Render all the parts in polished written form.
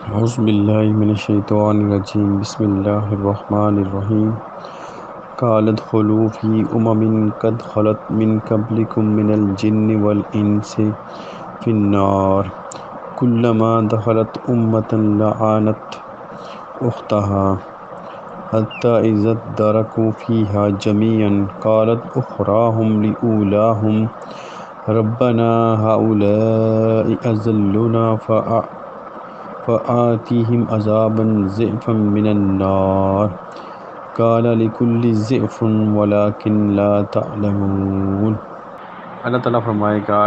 اعوذ باللہ من الشیطان الرجیم بسم اللہ الرحمن الرحیم قال ادخلوا فی قد خلت من قبلکم من الجن والانس فی النار كلما دخلت لعنت اختها حتى اذا ادركوا فيها جميعا قالت اخراهم لأولاهم ربنا هؤلاء أضلونا فآتِهِمْ عَذَابًا ضِعْفًا مِنَ النَّارِ قَالَ لِكُلِّ ضِعْفٌ وَلَكِنْ لَا تَعْلَمُونَ۔ اللہ تعالیٰ فرمائے گا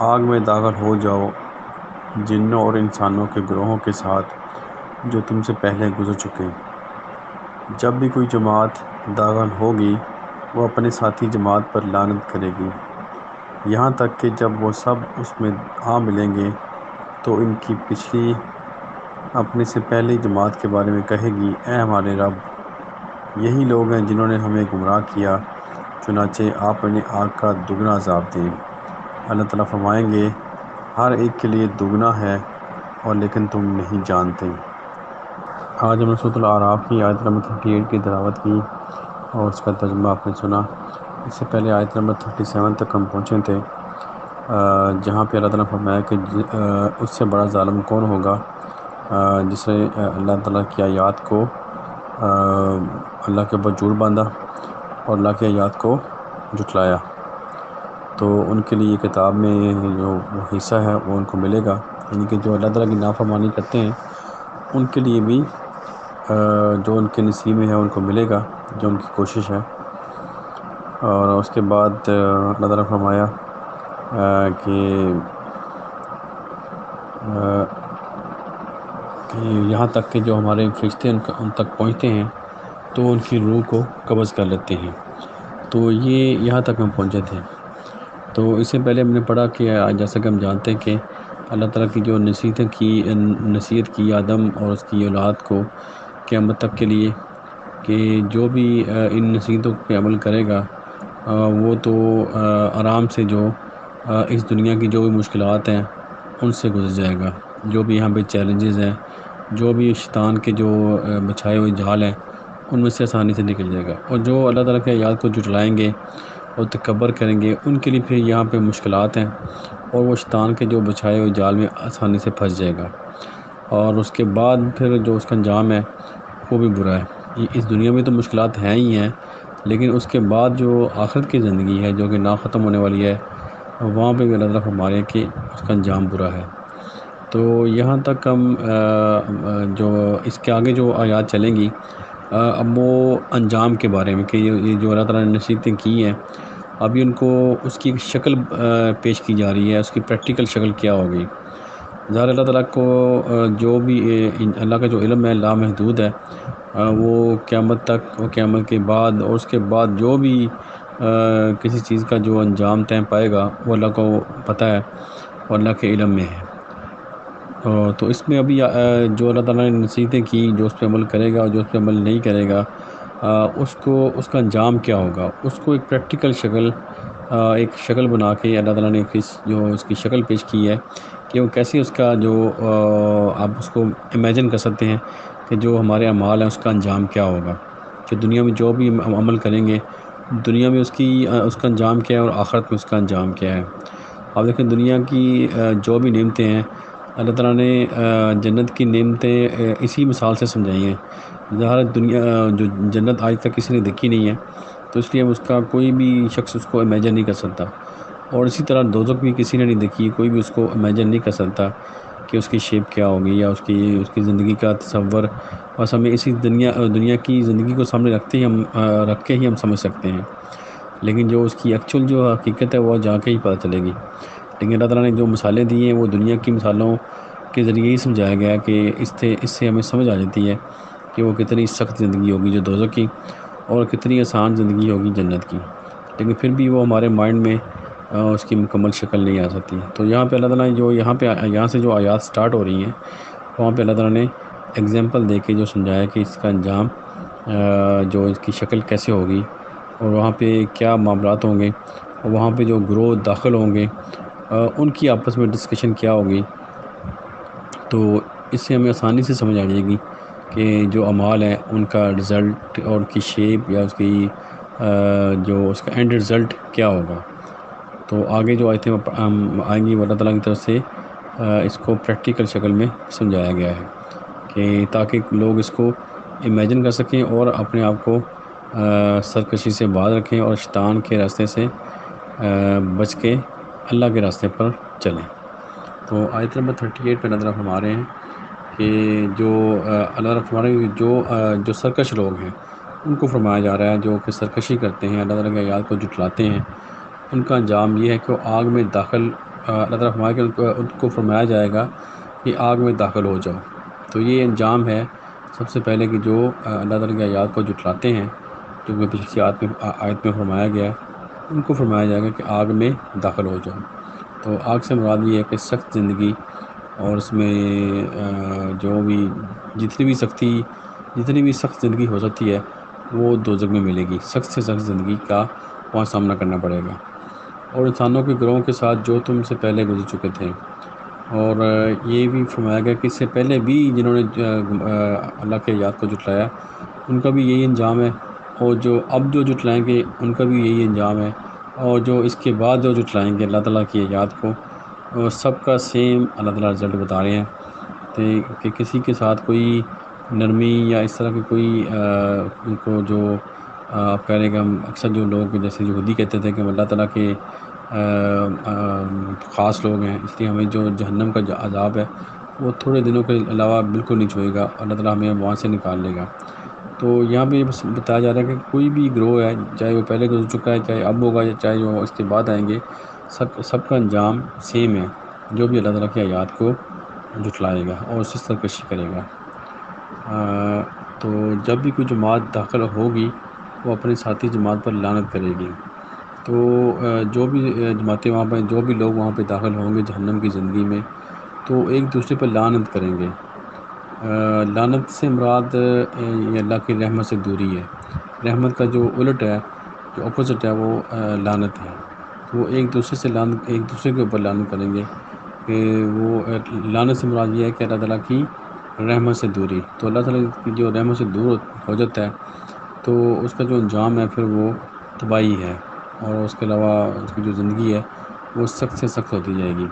آگ میں داخل ہو جاؤ جنوں اور انسانوں کے گروہوں کے ساتھ جو تم سے پہلے گزر چکے۔ جب بھی کوئی جماعت داخل ہوگی وہ اپنے ساتھی جماعت پر لعنت کرے گی، یہاں تک کہ جب وہ سب اس میں آ ملیں گے تو ان کی پچھلی اپنے سے پہلی جماعت کے بارے میں کہے گی، اے ہمارے رب، یہی لوگ ہیں جنہوں نے ہمیں گمراہ کیا، چنانچہ آپ انہیں آگ کا دگنا عذاب دیں۔ اللہ تعالیٰ فرمائیں گے ہر ایک کے لیے دگنا ہے اور لیکن تم نہیں جانتے۔ آج ہم نے سورۃ الاعراف کی آیت نمبر 38 کی تلاوت کی اور اس کا ترجمہ آپ نے سنا۔ اس سے پہلے آیت نمبر 37 تک ہم پہنچے تھے، جہاں پہ اللہ تعالیٰ فرمایا کہ اس سے بڑا ظالم کون ہوگا جس نے اللہ تعالیٰ کی آیات کو اللہ کے اوپر جھوٹ باندھا اور اللہ کی آیات کو جھٹلایا۔ تو ان کے لیے کتاب میں جو وہ حصہ ہے وہ ان کو ملے گا، یعنی کہ جو اللہ تعالیٰ کی نافرمانی کرتے ہیں ان کے لیے بھی جو ان کے نصیب میں ہے ان کو ملے گا، جو ان کی کوشش ہے۔ اور اس کے بعد اللہ تعالیٰ فرمایا کہ یہاں تک کہ جو ہمارے فرشتے ان تک پہنچتے ہیں تو ان کی روح کو قبض کر لیتے ہیں۔ تو یہ یہاں تک ہم پہنچے تھے۔ تو اس سے پہلے ہم نے پڑھا کہ جیسا کہ ہم جانتے ہیں کہ اللہ تعالیٰ کی جو نصیحت کی آدم اور اس کی اولاد کو قیامت تک کے لیے کہ جو بھی ان نصیحتوں پہ عمل کرے گا وہ تو آرام سے جو اس دنیا کی جو بھی مشکلات ہیں ان سے گزر جائے گا، جو بھی یہاں پہ چیلنجز ہیں، جو بھی شیطان کے جو بچھائے ہوئے جال ہیں ان میں سے آسانی سے نکل جائے گا۔ اور جو اللہ تعالیٰ کی آیات کو جھٹلائیں گے اور تکبر کریں گے ان کے لیے پھر یہاں پہ مشکلات ہیں اور وہ شیطان کے جو بچھائے ہوئے جال میں آسانی سے پھنس جائے گا، اور اس کے بعد پھر جو اس کا انجام ہے وہ بھی برا ہے۔ اس دنیا میں تو مشکلات ہیں ہی ہیں، لیکن اس کے بعد جو آخرت کی زندگی ہے جو کہ نا ختم ہونے والی ہے، وہاں پہ بھی اللہ تعالیٰ فرما رہے ہیں کہ اس کا انجام برا ہے۔ تو یہاں تک ہم جو اس کے آگے جو آیات چلیں گی اب وہ انجام کے بارے میں کہ یہ جو اللہ تعالیٰ نے نصیحتیں کی ہیں ابھی ان کو اس کی شکل پیش کی جا رہی ہے، اس کی پریکٹیکل شکل کیا ہوگی۔ ظاہر اللہ تعالیٰ کو جو بھی اللہ کا جو علم ہے لامحدود ہے، وہ قیامت تک اور قیامت کے بعد اور اس کے بعد جو بھی کسی چیز کا جو انجام طے پائے گا وہ اللہ کو پتہ ہے اور اللہ کے علم میں ہے۔ تو اس میں ابھی جو اللہ تعالیٰ نے نصیحتیں کی، جو اس پہ عمل کرے گا اور جو اس پہ عمل نہیں کرے گا اس کا انجام کیا ہوگا، اس کو ایک پریکٹیکل شکل ایک شکل بنا کے اللہ تعالیٰ نے جو اس کی شکل پیش کی ہے کہ وہ کیسے اس کا جو آپ اس کو امیجن کر سکتے ہیں کہ جو ہمارے اعمال ہیں اس کا انجام کیا ہوگا، کہ دنیا میں جو بھی عمل کریں گے دنیا میں اس کا انجام کیا ہے اور آخرت میں اس کا انجام کیا ہے۔ آپ دیکھیں دنیا کی جو بھی نعمتیں ہیں اللہ تعالیٰ نے جنت کی نعمتیں اسی مثال سے سمجھائی ہیں۔ ظاہر دنیا جو جنت آج تک کسی نے دیکھی نہیں ہے تو اس لیے اس کا کوئی بھی شخص اس کو امیجن نہیں کر سکتا، اور اسی طرح دوزخ بھی کسی نے نہیں دیکھی، کوئی بھی اس کو امیجن نہیں کر سکتا کہ اس کی شیپ کیا ہوگی یا اس کی زندگی کا تصور۔ بس ہمیں اسی دنیا کی زندگی کو سامنے رکھ کے ہی ہم سمجھ سکتے ہیں، لیکن جو اس کی ایکچوئل جو حقیقت ہے وہ جا کے ہی پتہ چلے گی۔ لیکن اللہ تعالیٰ نے جو مثالیں دی ہیں وہ دنیا کی مثالوں کے ذریعے ہی سمجھایا گیا کہ اس سے ہمیں سمجھ آ جاتی ہے کہ وہ کتنی سخت زندگی ہوگی جو دوزخ کی اور کتنی آسان زندگی ہوگی جنت کی، لیکن پھر بھی وہ ہمارے مائنڈ میں اس کی مکمل شکل نہیں آ سکتی۔ تو یہاں پہ اللہ تعالیٰ نے جو یہاں سے جو آیات سٹارٹ ہو رہی ہیں وہاں پہ اللہ تعالیٰ نے ایگزامپل دے کے جو سمجھایا کہ اس کا انجام جو اس کی شکل کیسے ہوگی اور وہاں پہ کیا معاملات ہوں گے، اور وہاں پہ جو گروہ داخل ہوں گے ان کی آپس میں ڈسکشن کیا ہوگی۔ تو اس سے ہمیں آسانی سے سمجھ آ جائے گی کہ جو اعمال ہیں ان کا رزلٹ اور ان کی شیپ یا اس کی جو اس کا اینڈ رزلٹ کیا ہوگا۔ تو آگے جو آیتیں آئیں گی وہ اللہ تعالیٰ کی طرف سے اس کو پریکٹیکل شکل میں سمجھایا گیا ہے کہ تاکہ لوگ اس کو امیجن کر سکیں اور اپنے آپ کو سرکشی سے باز رکھیں اور شیطان کے راستے سے بچ کے اللہ کے راستے پر چلیں۔ تو آیت نمبر 38 پہ نظر فرما رہے ہیں کہ جو اللہ تعالیٰ فرما رہے ہیں جو سرکش لوگ ہیں ان کو فرمایا جا رہا ہے، جو کہ سرکشی کرتے ہیں، اللہ تعالیٰ کی آیات کو جھٹلاتے ہیں، ان کا انجام یہ ہے کہ وہ آگ میں داخل اللہ تعالیٰ فرمایا کہ ان کو فرمایا جائے گا کہ آگ میں داخل ہو جاؤ۔ تو یہ انجام ہے سب سے پہلے کہ جو اللہ تعالیٰ کی آیات کو جھٹلاتے ہیں، جو کہ پچھلی آیت میں فرمایا گیا ہے، ان کو فرمایا جائے گا کہ آگ میں داخل ہو جاؤ۔ تو آگ سے مراد یہ ہے کہ سخت زندگی، اور اس میں جو بھی جتنی بھی سخت زندگی ہو سکتی ہے وہ دوزخ میں ملے گی۔ سخت سے سخت زندگی کا وہاں سامنا کرنا پڑے گا، اور انسانوں کے گروہوں کے ساتھ جو تم سے پہلے گزر چکے تھے۔ اور یہ بھی فرمایا گیا کہ اس سے پہلے بھی جنہوں نے اللہ کے آیات کو جھٹلایا ان کا بھی یہی انجام ہے، اور جو اب جو جھٹلائیں گے ان کا بھی یہی انجام ہے، اور جو اس کے بعد جو جھٹلائیں گے اللہ تعالیٰ کی آیات کو، اور سب کا سیم اللہ تعالیٰ رزلٹ بتا رہے ہیں کہ کسی کے ساتھ کوئی نرمی یا اس طرح کی کوئی ان کو جو آپ کہہ رہے ہیں کہ ہم اکثر جو لوگ جیسے یہودی کہتے تھے کہ ہم اللہ تعالیٰ کے خاص لوگ ہیں، اس لیے ہمیں جو جہنم کا عذاب ہے وہ تھوڑے دنوں کے علاوہ بالکل نہیں چھوئے گا، اللہ تعالیٰ ہمیں وہاں سے نکال لے گا۔ تو یہاں پہ یہ بس بتایا جا رہا ہے کہ کوئی بھی گروہ ہے، چاہے وہ پہلے گزر چکا ہے، چاہے اب ہوگا، یا چاہے جو اس کے بعد آئیں گے، سب کا انجام سیم ہے، جو بھی اللہ تعالیٰ کی آیات کو جھٹلائے گا اور اس سے سرکشی کرے گا۔ تو جب بھی کوئی جماعت داخل ہوگی وہ اپنے ساتھی جماعت پر لعنت کرے گی۔ تو جو بھی جماعتیں وہاں پہ، جو بھی لوگ وہاں پہ داخل ہوں گے جہنم کی زندگی میں، تو ایک دوسرے پر لعنت کریں گے۔ لعنت سے مراد یہ اللہ کی رحمت سے دوری ہے۔ رحمت کا جو الٹ ہے، جو اپوزٹ ہے، وہ لعنت ہے۔ تو وہ ایک دوسرے کے اوپر لعنت کریں گے کہ وہ لعنت سے مراد یہ ہے کہ اللہ تعالیٰ کی رحمت سے دوری۔ تو اللہ تعالیٰ کی جو رحمت سے دور ہو جاتا ہے تو اس کا جو انجام ہے پھر وہ تباہی ہے، اور اس کے علاوہ اس کی جو زندگی ہے وہ سخت سے سخت ہوتی جائے گی۔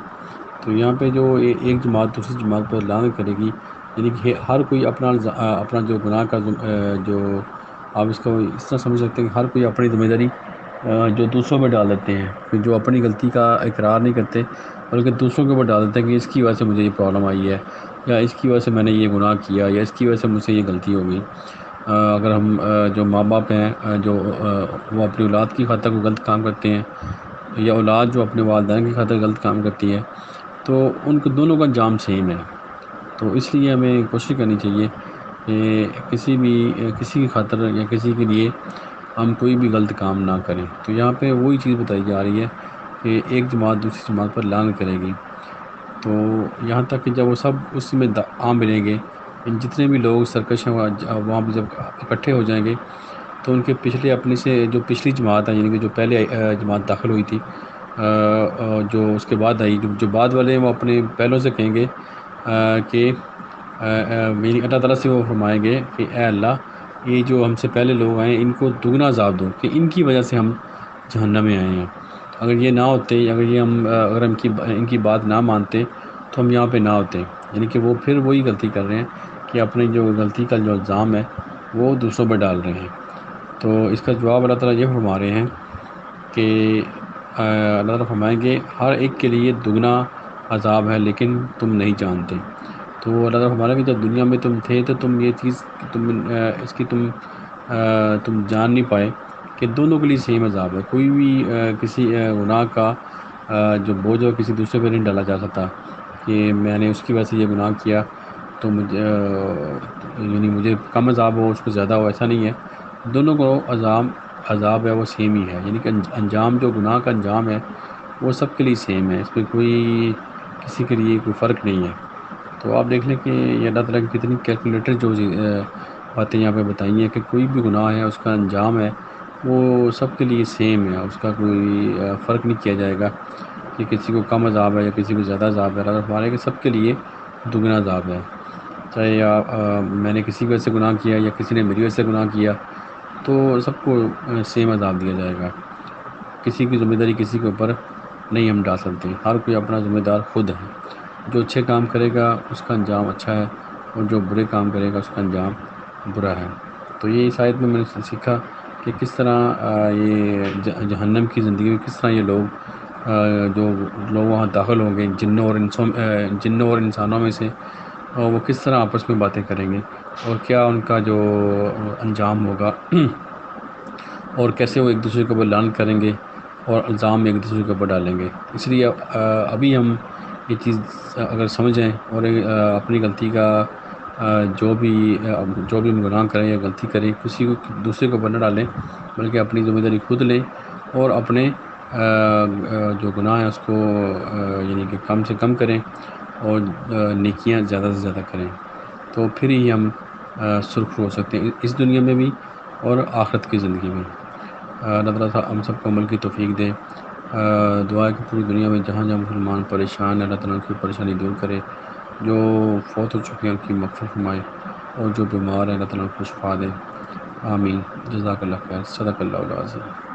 تو یہاں پہ جو ایک جماعت دوسری جماعت پر لعنت کرے گی، یعنی کہ ہر کوئی اپنا جو گناہ کا جو آپ اس کو اس طرح سمجھ سکتے ہیں کہ ہر کوئی اپنی ذمہ داری جو دوسروں پہ ڈال دیتے ہیں، کہ جو اپنی غلطی کا اقرار نہیں کرتے بلکہ دوسروں کے اوپر ڈال دیتے ہیں کہ اس کی وجہ سے مجھے یہ پرابلم آئی ہے، یا اس کی وجہ سے میں نے یہ گناہ کیا، یا اس کی وجہ سے مجھ سے یہ غلطی ہو گئی۔ اگر ہم جو ماں باپ ہیں جو وہ اپنی اولاد کی خاطر کوئی غلط کام کرتے ہیں، یا اولاد جو اپنے والدین کی خاطر غلط کام کرتی ہے، تو ان کو دونوں کا انجام سیم ہے۔ تو اس لیے ہمیں کوشش کرنی چاہیے کہ کسی کی خاطر یا کسی کے لیے ہم کوئی بھی غلط کام نہ کریں۔ تو یہاں پہ وہی چیز بتائی جا رہی ہے کہ ایک جماعت دوسری جماعت پر لعنت کرے گی۔ تو یہاں تک کہ جب وہ سب اس میں عام ملیں گے، جتنے بھی لوگ سرکش ہیں وہاں پہ جب اکٹھے ہو جائیں گے تو ان کے اپنے سے جو پچھلی جماعت ہے، یعنی کہ جو پہلے جماعت داخل ہوئی تھی، جو اس کے بعد آئی، جو بعد والے ہیں وہ اپنے پہلوں سے کہیں گے کہ میری اللہ تعالیٰ سے وہ فرمائیں گے کہ اے اللہ، یہ جو ہم سے پہلے لوگ آئے ان کو دگنا عذاب دو کہ ان کی وجہ سے ہم جہنم میں آئے ہیں۔ اگر یہ نہ ہوتے، اگر ان کی بات نہ مانتے تو ہم یہاں پہ نہ ہوتے۔ یعنی کہ وہ پھر وہی غلطی کر رہے ہیں کہ اپنی جو غلطی کا جو الزام ہے وہ دوسروں پہ ڈال رہے ہیں۔ تو اس کا جواب اللہ تعالیٰ یہ فرما رہے ہیں کہ اللہ تعالیٰ فرمائیں گے ہر ایک کے لیے دگنا عذاب ہے لیکن تم نہیں جانتے۔ تو اللہ تعالیٰ فرما رہے ہیں کہ جب دنیا میں تم تھے تو تم یہ چیز تم جان نہیں پائے کہ دونوں کے لیے سیم عذاب ہے۔ کوئی بھی کسی گناہ کا جو بوجھ کسی دوسرے پہ نہیں ڈالا جا سکتا کہ میں نے اس کی وجہ سے یہ گناہ کیا تو یعنی مجھے کم عذاب ہو، اس کو زیادہ ہو، ایسا نہیں ہے۔ دونوں کو عذاب ہے وہ سیم ہی ہے، یعنی کہ انجام جو گناہ کا انجام ہے وہ سب کے لیے سیم ہے، اس میں کسی کے لیے کوئی فرق نہیں ہے۔ تو آپ دیکھ لیں کہ یہ اللہ تعالیٰ کی کتنی کیلکولیٹر جو باتیں یہاں پہ بتائی ہیں کہ کوئی بھی گناہ ہے اس کا انجام ہے وہ سب کے لیے سیم ہے، اس کا کوئی فرق نہیں کیا جائے گا کہ کسی کو کم عذاب ہے یا کسی کو زیادہ عذاب ہے۔ اللہ تعالیٰ فرما رہے ہیں کہ سب کے لیے دگنا عذاب ہے۔ چاہے میں نے کسی کی وجہ سے گناہ کیا یا کسی نے میری وجہ سے گناہ کیا، تو سب کو سیم عذاب دیا جائے گا. کسی کی ذمہ داری کسی کے اوپر نہیں ہم ڈال سکتے. ہر کوئی اپنا ذمہ دار خود ہے. جو اچھے کام کرے گا اس کا انجام اچھا ہے، اور جو برے کام کرے گا اس کا انجام برا ہے. تو یہ اس آیت میں نے سیکھا کہ کس طرح یہ جہنم کی زندگی میں کس طرح یہ لوگ جو لوگ وہاں داخل ہوں گے جنوں اور انسانوں میں سے، وہ کس طرح آپس میں باتیں کریں گے اور کیا ان کا جو انجام ہوگا اور کیسے وہ ایک دوسرے کے اوپر لعن کریں گے اور الزام ایک دوسرے کے اوپر ڈالیں گے. اس لیے ابھی ہم یہ چیز اگر سمجھیں اور اپنی غلطی کا جو بھی ہم گناہ کریں یا غلطی کریں کسی کو دوسرے کے اوپر نہ ڈالیں، بلکہ اپنی ذمہ داری خود لیں اور اپنے جو گناہ ہیں اس کو یعنی کہ کم سے کم کریں اور نیکیاں زیادہ سے زیادہ کریں، تو پھر ہی ہم سرخرو ہو سکتے ہیں اس دنیا میں بھی اور آخرت کی زندگی میں. اللہ تعالیٰ ہم سب کو عمل کی توفیق دے. دعا ہے کہ پوری دنیا میں جہاں جہاں مسلمان پریشان ہیں، اللہ تعالیٰ ان کی پریشانی دور کرے. جو فوت ہو چکے ہیں ان کی مغفرت فرمائے، اور جو بیمار ہیں اللہ تعالیٰ ان کو شفا دے. آمین. جزاک اللہ خیر. صدق اللہ العظیم.